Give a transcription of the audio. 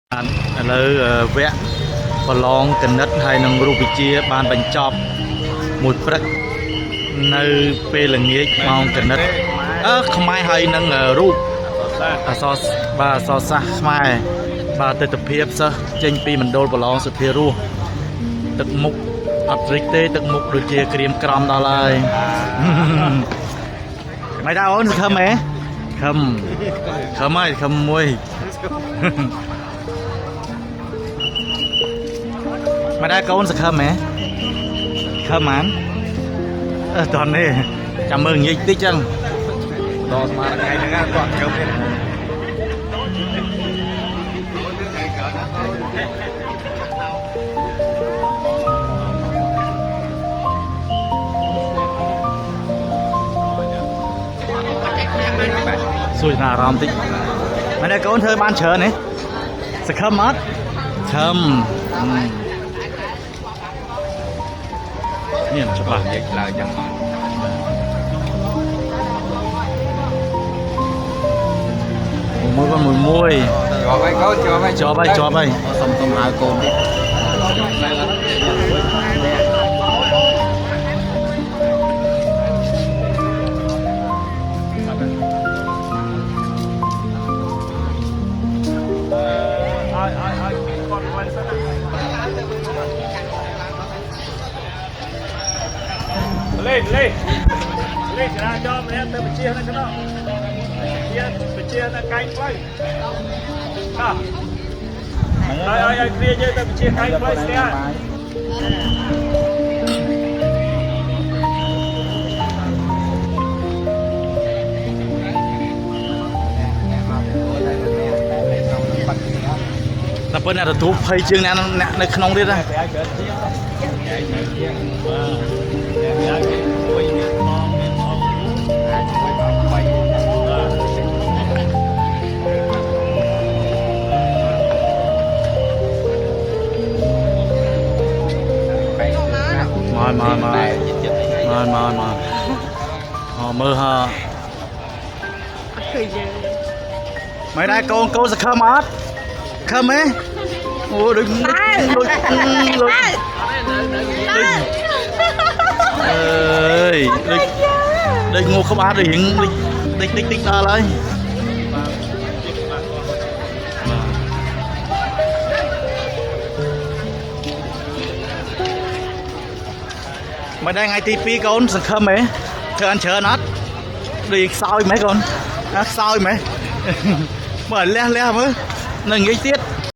លើវគ្គប្រឡងគណិតហើយនឹងរូបវិទ្យាបានបញ្ចប់មួយព្រឹកនៅពេលល្ងាចម៉ោងគណិតខ្មែរហើយនឹងរូបអក្សរបាទអក្សរសាស្ត្រខ្មែរបាទទិដ្ឋភាពសិស្សចេញពីមណ្ឌលប្រឡងសុភារស់ទឹកមុខអត់រិចទេទឹកមុខដូចជាក្រៀមក្រំដល់ហើយមិនដែរអូនខឹមហ៎ខឹមហើយខឹមមួយមិនដែរកូនសង្ឃឹមហ៎ខឹមអានតោះនេះចាំមើលងាយតិចចឹងដល់ស្មារតីហ្នឹងគាត់ខឹមទៀតសួរអារម្មណ៍តិចមិនដែរកូនធ្វើបានច្រើនទេសង្ឃឹមអត់ខឹមនេះច្បាស់និយាយឡើងចឹងមួយជាប់ហើយកូនជាប់ហើយសុំហៅកូនតិចលេចរាចរម្នាក់ទៅបញ្ជានៅក្នុងបញ្ជានៅកែងផ្លូវឲ្យគ្រាយើងទៅបញ្ជាកែងផ្លូវស្ទះតែប៉ុណ្ណាទៅទូភ័យជាងអ្នកនៅក្នុងទៀតណាមកមើលហ่าមិនដែរកូនសង្ឃឹមអត់ខឹមហ៎អូដូចអើយដូចងូក្បាលដូចរៀងតិចដល់ហើយមិនដែរថ្ងៃទី2កូនសង្ឃឹមហ៎ធ្វើអញ្ច្រើនអត់ដូចខ្សោយមែនកូនខ្សោយមែនមើលលះមើលនៅងាយទៀត